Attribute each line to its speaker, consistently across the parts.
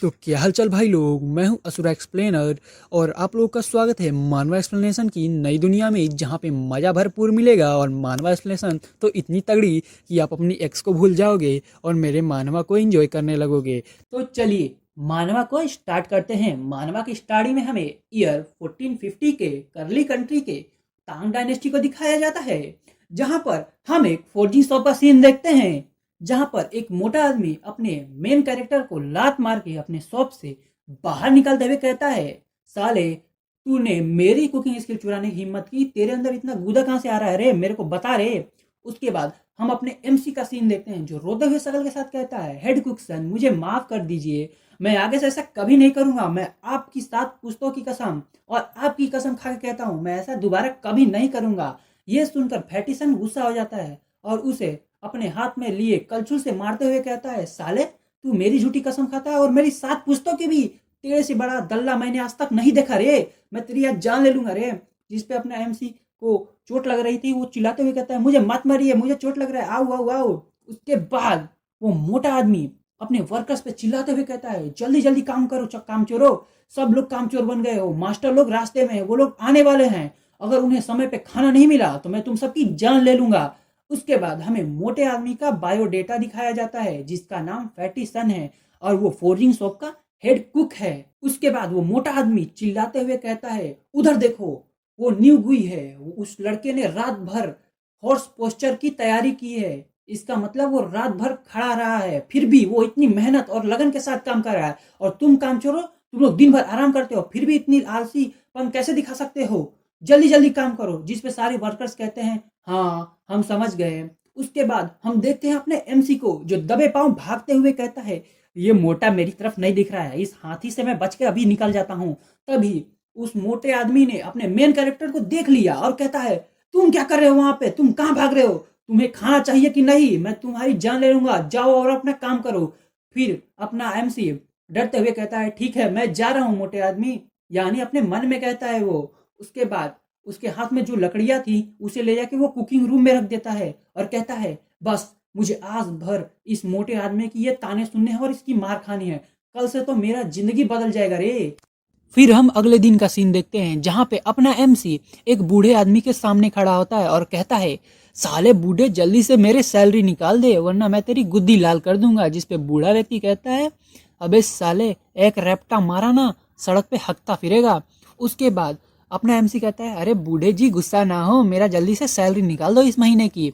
Speaker 1: तो क्या हालचाल भाई लोग, मैं हूं असुरा एक्सप्लेनर और आप लोगों का स्वागत है मानवा एक्सप्लेनेशन की नई दुनिया में, जहां पे मज़ा भरपूर मिलेगा। और मानवा एक्सप्लेनेशन तो इतनी तगड़ी कि आप अपनी एक्स को भूल जाओगे और मेरे मानवा को एंजॉय करने लगोगे। तो चलिए मानवा को स्टार्ट करते हैं। मानवा की स्टार्टिंग में हमें ईयर 1450 के करली कंट्री के तांग डायनेस्टी को दिखाया जाता है, जहां पर हम एक फौजी शॉप का सीन देखते हैं, जहां पर एक मोटा आदमी अपने मेन कैरेक्टर को लात मार के अपने शॉप से बाहर निकलते हुए कहता है, साले तूने मेरी कुकिंग स्किल चुराने की हिम्मत की, तेरे अंदर इतना गूदा कहां से आ रहा है रे, मेरे को बता रे। उसके बाद हम अपने एमसी का सीन देखते हैं, जो रोते हुए शकल के साथ कहता है, हेड कुक सन मुझे माफ कर दीजिए, मैं आगे से ऐसा कभी नहीं करूंगा। मैं आपकी 7 पुश्तों की कसम और आपकी कसम खा के कहता हूं, मैं ऐसा दोबारा कभी नहीं करूंगा। ये सुनकर फैटिसन गुस्सा हो जाता है और उसे अपने हाथ में लिए कलछुल से मारते हुए कहता है, साले तू मेरी झूठी कसम खाता है और मेरी 7 पुश्तों की भी। तेरे से बड़ा दल्ला मैंने आज तक नहीं देखा रे, मैं तेरी आज जान ले लूंगा रे। जिस पे अपना एमसी को चोट लग रही थी, वो चिल्लाते हुए कहता है, मुझे मत मारिए, मुझे चोट लग रहा है, आओ आओ आओ। उसके बाद वो मोटा आदमी अपने वर्कर्स पे चिल्लाते हुए कहता है, जल्दी जल्दी काम करो काम चोरो, सब लोग काम चोर बन गए हो, मास्टर लोग रास्ते में हैं, वो लोग आने वाले हैं, अगर उन्हें समय पे खाना नहीं मिला तो मैं तुम सबकी जान ले लूंगा। उसके बाद हमें मोटे आदमी का बायोडेटा दिखाया जाता है, जिसका नाम फैटी सन है और वो फोर्जिंग शॉप का हेड कुक है। उसके बाद वो मोटा आदमी चिल्लाते हुए कहता है, उधर देखो वो न्यू गुई है, उस लड़के ने रात भर हॉर्स पोस्चर की तैयारी की है, इसका मतलब वो रात भर खड़ा रहा है, फिर भी वो इतनी मेहनत और लगन के साथ काम कर रहा है। और तुम काम चोरो, तुम लोग दिन भर आराम करते हो, फिर भी इतनी आलसीपन कैसे दिखा सकते हो, जल्दी जल्दी काम करो। जिस पे सारे वर्कर्स कहते हैं, हाँ हम समझ गए। उसके बाद हम देखते हैं अपने एमसी को, जो दबे पांव भागते हुए कहता है, ये मोटा मेरी तरफ नहीं दिख रहा है, इस हाथी से मैं बच के अभी निकल जाता हूँ। तभी उस मोटे आदमी ने अपने मेन कैरेक्टर को देख लिया और कहता है, तुम क्या कर रहे हो वहां पे, तुम कहाँ भाग रहे हो, तुम्हें खाना चाहिए कि नहीं, मैं तुम्हारी जान ले लूंगा, जाओ और अपना काम करो। फिर अपना एमसी डरते हुए कहता है, ठीक है मैं जा रहा हूँ मोटे आदमी, यानी अपने मन में कहता है वो। उसके बाद उसके हाथ में जो लकड़ियां थी उसे ले जाके वो कुकिंग रूम में रख देता है और कहता है, बस मुझे आज भर इस मोटे आदमी की ये ताने सुनने हैं और इसकी मार खानी है, कल से तो मेरा जिंदगी बदल जाएगा रे। फिर हम अगले दिन का सीन देखते हैं, जहां पे अपना एमसी एक बूढ़े आदमी के सामने खड़ा होता है और कहता है, साले बूढ़े जल्दी से मेरे सैलरी निकाल दे वरना मैं तेरी गुद्दी लाल कर दूंगा। जिस पे बूढ़ा व्यक्ति कहता है, अबे साले एक रैप्टा मारा ना सड़क पे हकता फिरेगा। उसके बाद अपना एमसी कहता है, अरे बूढ़े जी गुस्सा ना हो, मेरा जल्दी से सैलरी निकाल दो इस महीने की।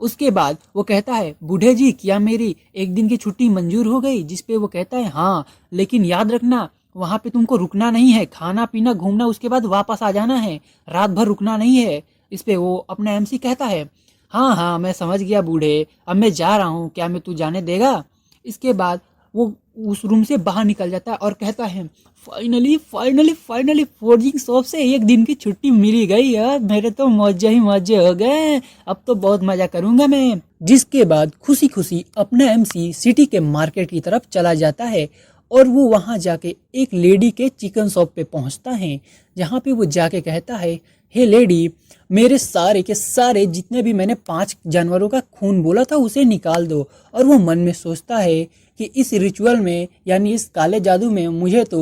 Speaker 1: उसके बाद वो कहता है, बूढ़े जी क्या मेरी एक दिन की छुट्टी मंजूर हो गई। जिस पे वो कहता है, हाँ लेकिन याद रखना वहां पे तुमको रुकना नहीं है, खाना पीना घूमना उसके बाद वापस आ जाना है, रात भर रुकना नहीं है। इस पे वो अपना एमसी कहता है, हाँ हाँ मैं समझ गया बूढ़े, अब मैं जा रहा हूँ, क्या मैं तू जाने देगा। इसके बाद वो उस रूम से बाहर निकल जाता है और कहता है, finally finally finally forging shop से एक दिन की छुट्टी मिली गई यार, मेरे तो मौजे ही मौजे हो गए, अब तो बहुत मजा करूंगा मैं। जिसके बाद खुशी खुशी अपना एमसी सिटी के मार्केट की तरफ चला जाता है और वो वहां जाके एक लेडी के चिकन शॉप पे पहुंचता है, जहां पे वो जाके कहता है, हे लेडी मेरे सारे के सारे जितने भी मैंने 5 जानवरों का खून बोला था उसे निकाल दो। और वो मन में सोचता है कि इस रिचुअल में यानी इस काले जादू में मुझे तो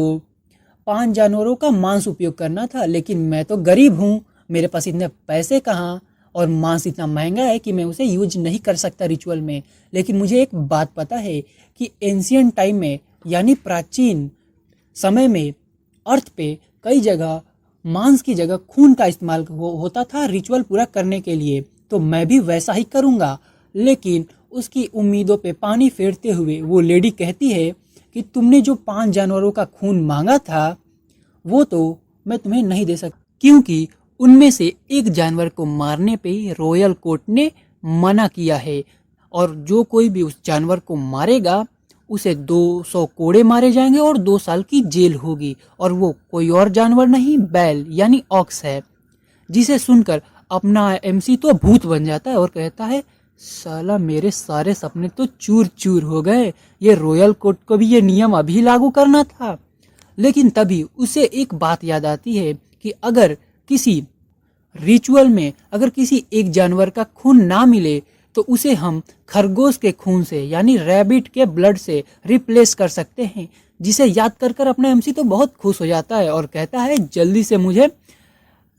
Speaker 1: 5 जानवरों का मांस उपयोग करना था, लेकिन मैं तो गरीब हूँ, मेरे पास इतने पैसे कहाँ, और मांस इतना महंगा है कि मैं उसे यूज नहीं कर सकता रिचुअल में। लेकिन मुझे एक बात पता है कि एंशियंट टाइम में यानी प्राचीन समय में अर्थ पे कई जगह मांस की जगह खून का इस्तेमाल होता था रिचुअल पूरा करने के लिए, तो मैं भी वैसा ही करूँगा। लेकिन उसकी उम्मीदों पे पानी फेरते हुए वो लेडी कहती है कि तुमने जो 5 जानवरों का खून मांगा था वो तो मैं तुम्हें नहीं दे सकती, क्योंकि उनमें से एक जानवर को मारने पे रॉयल कोर्ट ने मना किया है, और जो कोई भी उस जानवर को मारेगा उसे 200 कोड़े मारे जाएंगे और 2 साल की जेल होगी, और वो कोई और जानवर नहीं बैल यानी ऑक्स है। जिसे सुनकर अपना एमसी तो भूत बन जाता है और कहता है, साला मेरे सारे सपने तो चूर चूर हो गए, ये रॉयल कोर्ट को भी ये नियम अभी लागू करना था। लेकिन तभी उसे एक बात याद आती है कि अगर किसी रिचुअल में अगर किसी एक जानवर का खून ना मिले तो उसे हम खरगोश के खून से यानी रैबिट के ब्लड से रिप्लेस कर सकते हैं, जिसे याद कर कर अपना एमसी तो बहुत खुश हो जाता है और कहता है जल्दी से मुझे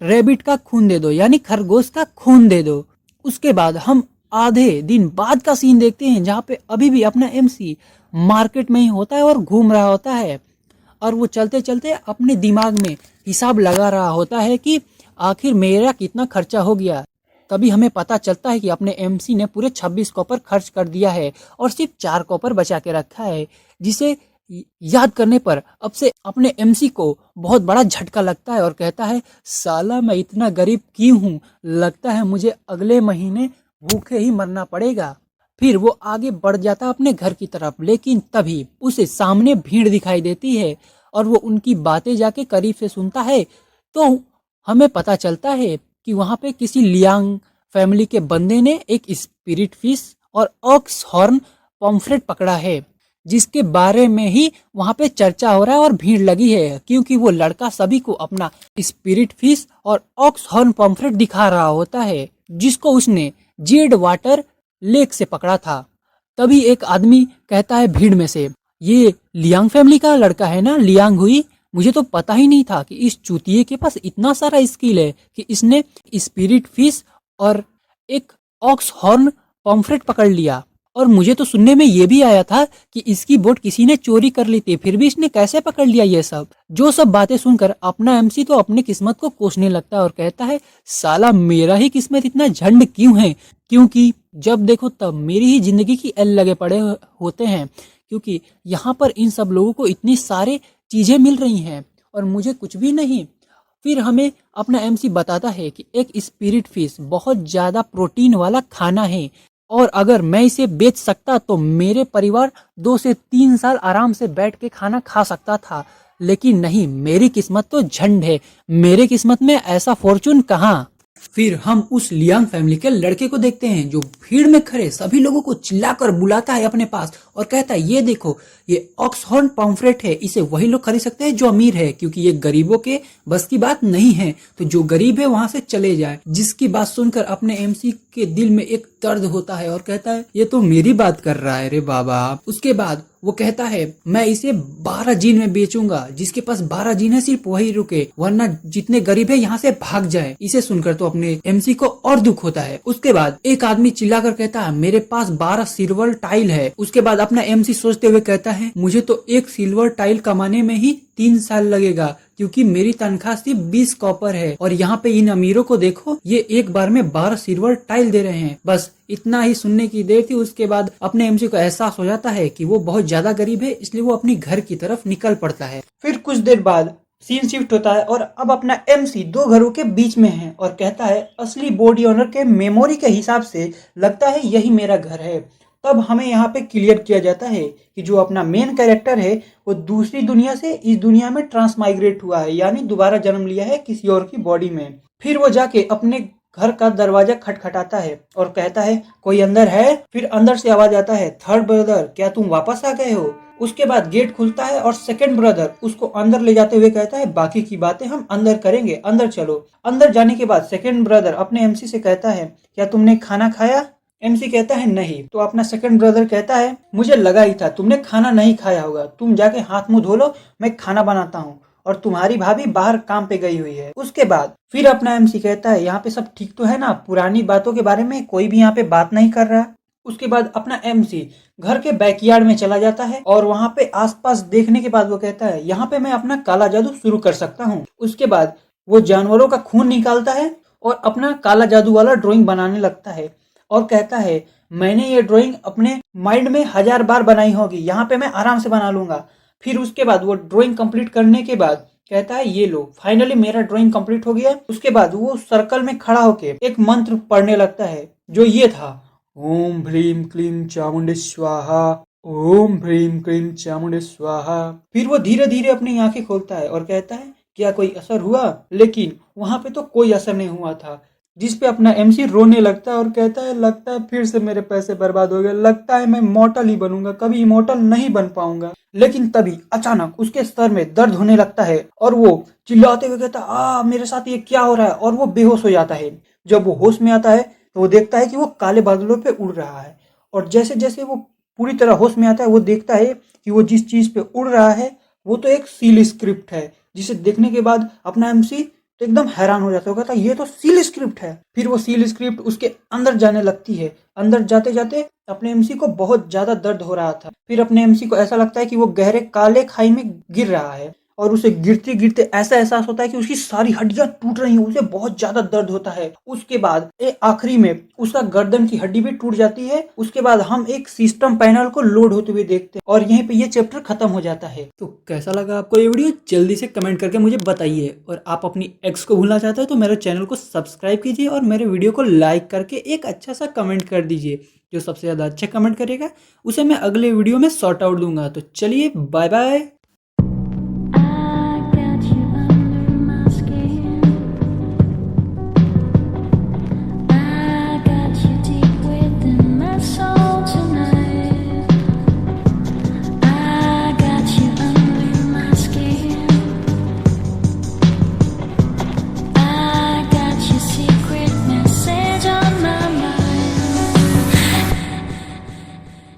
Speaker 1: रैबिट का खून दे दो यानी खरगोश का खून दे दो। उसके बाद हम आधे दिन बाद का सीन देखते हैं जहाँ पे अभी भी अपना एमसी मार्केट में ही होता है और घूम रहा होता है और वो चलते चलते अपने दिमाग में हिसाब लगा रहा होता है कि आखिर मेरा कितना खर्चा हो गया। तभी हमें पता चलता है कि अपने एमसी ने पूरे 26 कॉपर खर्च कर दिया है और सिर्फ 4 कॉपर बचा के रखा है, जिसे याद करने पर अब से अपने एमसी को बहुत बड़ा झटका लगता है और कहता है साला मैं इतना गरीब क्यों हूँ, लगता है मुझे अगले महीने भूखे ही मरना पड़ेगा। फिर वो आगे बढ़ जाता अपने घर की तरफ, लेकिन तभी उसे सामने भीड़ दिखाई देती है और वो उनकी बातें जाके करीब से सुनता है तो हमें पता चलता है कि वहाँ पे किसी लियांग फैमिली के बंदे ने एक स्पिरिट फिश और ऑक्स हॉर्न पॉम्फ्रेट पकड़ा है, जिसके बारे में ही वहाँ पे चर्चा हो रहा है और भीड़ लगी है, क्योंकि वो लड़का सभी को अपना स्पिरिट फिश और ऑक्स हॉर्न पॉम्फ्रेट दिखा रहा होता है, जिसको उसने जेड वाटर लेक से पकड़ा था। तभी एक आदमी कहता है भीड़ में से, ये लियांग फैमिली का लड़का है ना, लियांग हुई, मुझे तो पता ही नहीं था कि इस चूतिए के पास इतना सारा स्किल है कि इसने स्पिरिट फिश और एक ऑक्स हॉर्न पॉम्फ्रेट पकड़ लिया। और मुझे तो सुनने में ये भी आया था कि इसकी बोट किसी ने चोरी कर ली थी, फिर भी इसने कैसे पकड़ लिया ये सब। जो सब बातें सुनकर अपना एमसी तो अपनी किस्मत को कोसने लगता है और कहता है साला मेरा ही किस्मत इतना झंड क्यों है, क्योंकि जब देखो तब मेरी ही जिंदगी की एल लगे पड़े होते हैं, क्योंकि यहाँ पर इन सब लोगों को इतनी सारे चीजें मिल रही हैं और मुझे कुछ भी नहीं। फिर हमें अपना एमसी बताता है कि एक स्पिरिट फिश बहुत ज्यादा प्रोटीन वाला खाना है और अगर मैं इसे बेच सकता तो मेरे परिवार 2 से 3 साल आराम से बैठ के खाना खा सकता था, लेकिन नहीं, मेरी किस्मत तो झंड है, मेरे किस्मत में ऐसा फॉर्चून कहाँ। फिर हम उस लियांग फैमिली के लड़के को देखते हैं जो भीड़ में खड़े सभी लोगों को चिल्लाकर बुलाता है अपने पास और कहता है ये देखो ये ऑक्सहॉर्न पॉम्फ्रेट है, इसे वही लोग खरीद सकते हैं जो अमीर है, क्योंकि ये गरीबों के बस की बात नहीं है, तो जो गरीब है वहां से चले जाए। जिसकी बात सुनकर अपने एमसी के दिल में एक दर्द होता है और कहता है ये तो मेरी बात कर रहा है रे बाबा। उसके बाद वो कहता है मैं इसे 12 जीन में बेचूंगा, जिसके पास 12 जीन है सिर्फ वही रुके, वरना जितने गरीब है यहाँ से भाग जाए। इसे सुनकर तो अपने एमसी को और दुख होता है। उसके बाद एक आदमी चिल्लाकर कहता है मेरे पास 12 सिल्वर टाइल है। उसके बाद अपना एमसी सोचते हुए कहता है मुझे तो एक सिल्वर टाइल कमाने में ही 3 साल लगेगा, क्योंकि मेरी तनख्वाह सिर्फ 20 कॉपर है और यहाँ पे इन अमीरों को देखो ये एक बार में 12 सिल्वर टाइल दे रहे हैं। बस इतना ही सुनने की देर थी। उसके बाद अपने एमसी को एहसास हो जाता है कि वो बहुत ज्यादा गरीब है, इसलिए वो अपनी घर की तरफ निकल पड़ता है। फिर कुछ देर बाद सीन शिफ्ट होता है और अब अपना एमसी 2 घरों के बीच में है और कहता है असली बॉडी ओनर के मेमोरी के हिसाब से लगता है यही मेरा घर है। तब हमें यहाँ पे क्लियर किया जाता है कि जो अपना मेन कैरेक्टर है वो दूसरी दुनिया से इस दुनिया में ट्रांसमाइग्रेट हुआ है, यानी दोबारा जन्म लिया है किसी और की बॉडी में। फिर वो जाके अपने घर का दरवाजा खटखटाता है और कहता है कोई अंदर है। फिर अंदर से आवाज आता है थर्ड ब्रदर क्या तुम वापस आ गए हो। उसके बाद गेट खुलता है और सेकंड ब्रदर उसको अंदर ले जाते हुए कहता है बाकी की बातें हम अंदर करेंगे, अंदर चलो। अंदर जाने के बाद सेकंड ब्रदर अपने एमसी से कहता है क्या तुमने खाना खाया। एमसी कहता है नहीं। तो अपना सेकंड ब्रदर कहता है मुझे लगा ही था तुमने खाना नहीं खाया होगा, तुम जाके हाथ मुंह धो लो, मैं खाना बनाता हूँ और तुम्हारी भाभी बाहर काम पे गई हुई है। उसके बाद फिर अपना एमसी कहता है यहाँ पे सब ठीक तो है ना, पुरानी बातों के बारे में कोई भी यहाँ पे बात नहीं कर रहा। उसके बाद अपना एमसी घर के बैकयार्ड में चला जाता है और वहाँ पे आसपास देखने के बाद वो कहता है यहाँ पे मैं अपना काला जादू शुरू कर सकता हूँ। उसके बाद वो जानवरों का खून निकालता है और अपना काला जादू वाला ड्राइंग बनाने लगता है और कहता है मैंने ये ड्राइंग अपने माइंड में 1000 बार बनाई होगी, यहाँ पे मैं आराम से बना लूंगा। फिर उसके बाद वो ड्राइंग कंप्लीट करने के बाद कहता है ये लो फाइनली मेरा ड्राइंग कंप्लीट हो गया। उसके बाद वो सर्कल में खड़ा होके एक मंत्र पढ़ने लगता है जो ये था ओम ह्रीम क्लीम चामुंडे स्वाहा, ओम ह्रीम क्लीम चामुंडे स्वाहा। फिर वो धीरे धीरे अपनी आंखें खोलता है और कहता है क्या कोई असर हुआ, लेकिन वहां पे तो कोई असर नहीं हुआ था। जिस पे अपना एमसी रोने लगता है और कहता है लगता है फिर से मेरे पैसे बर्बाद हो गए, लगता है मैं मॉर्टल ही बनूंगा, कभी इमॉर्टल नहीं बन पाऊंगा। लेकिन तभी अचानक उसके सर में दर्द होने लगता है और वो चिल्लाते हुए कहता है मेरे साथ ये क्या हो रहा है, और वो बेहोश हो जाता है। जब वो होश में आता है
Speaker 2: तो वो देखता है कि वो काले बादलों पे उड़ रहा है। और जैसे जैसे वो पूरी तरह होश में आता है, वो देखता है कि वो जिस चीज़ पे उड़ रहा है वो तो एक सील स्क्रिप्ट है, जिसे देखने के बाद अपना एमसी तो एकदम हैरान हो जाता है। वो कहता है ये तो सील स्क्रिप्ट है। फिर वो सील स्क्रिप्ट उसके अंदर जाने लगती है। अंदर जाते जाते अपने एमसी को बहुत ज्यादा दर्द हो रहा था। फिर अपने एमसी को ऐसा लगता है कि वो गहरे काले खाई में गिर रहा है, और उसे गिरते गिरते ऐसा एहसास होता है कि उसकी सारी हड्डियां टूट रही हैं। उसे बहुत ज्यादा दर्द होता है। उसके बाद आखिरी में उसका गर्दन की हड्डी भी टूट जाती है। उसके बाद हम एक सिस्टम पैनल को लोड होते हुए देखते हैं, और यहीं पे ये चैप्टर खत्म हो जाता है।
Speaker 1: तो कैसा लगा आपको ये वीडियो, जल्दी से कमेंट करके मुझे बताइए। और आप अपनी एक्स को भूलना चाहते हो तो मेरे चैनल को सब्सक्राइब कीजिए और मेरे वीडियो को लाइक करके एक अच्छा सा कमेंट कर दीजिए। जो सबसे ज़्यादा अच्छा कमेंट करेगा उसे मैं अगले वीडियो में सॉर्ट आउट दूंगा। तो चलिए, बाय बाय।